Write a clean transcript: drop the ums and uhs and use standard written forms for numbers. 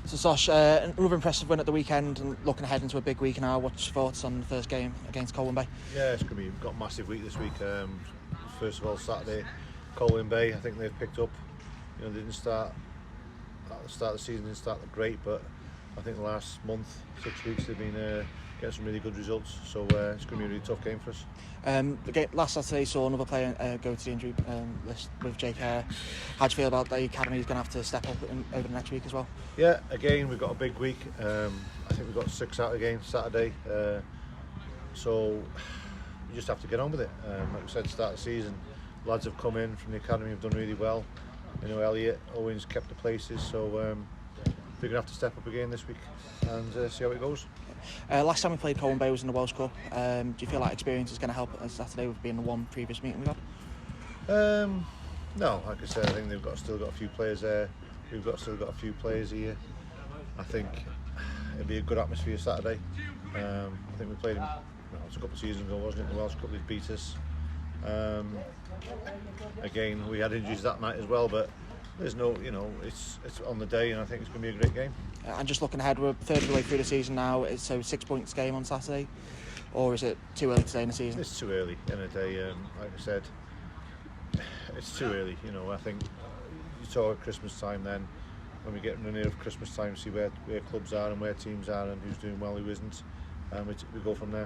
So Sosh, another impressive win at the weekend, and looking ahead into a big week now. What's your thoughts on the first game against Colwyn Bay? Yeah, it's going to be, we've got a massive week this week. First of all, Saturday, Colwyn Bay, I think they've picked up. You know, they didn't start at the start of the season, didn't start great, but I think the last month, 6 weeks, they've been getting some really good results. So it's going to be a really tough game for us. The game last Saturday saw another player go to the injury list with Jake Hare. How do you feel about the academy? Is going to have to step up over the next week as well? Yeah, again, we've got a big week. I think we've got 6 out again Saturday. So you just have to get on with it. Like I said, start of the season, lads have come in from the academy, have done really well. You know, Elliot, Owens kept the places, so we're going to have to step up again this week and see how it goes. Last time we played Colwyn Bay was in the Welsh Cup. Do you feel like experience is going to help on Saturday with being the one previous meeting we had? No, like I said, I think they've still got a few players there. We've still got a few players here. I think it'll be a good atmosphere Saturday. I think we played them, it was a couple of seasons ago, wasn't it? The Welsh Cup, they beat us. Again, we had injuries that night as well, but there's no, you know, it's on the day, and I think it's going to be a great game. And just looking ahead, we're a third of the way through the season now. So 6 points game on Saturday, or is it too early to say in the season? It's too early in a day. Like I said, it's too early. You know, I think you talk at Christmas time. Then when we get near Christmas time, see where clubs are and where teams are and who's doing well, who isn't, and we go from there.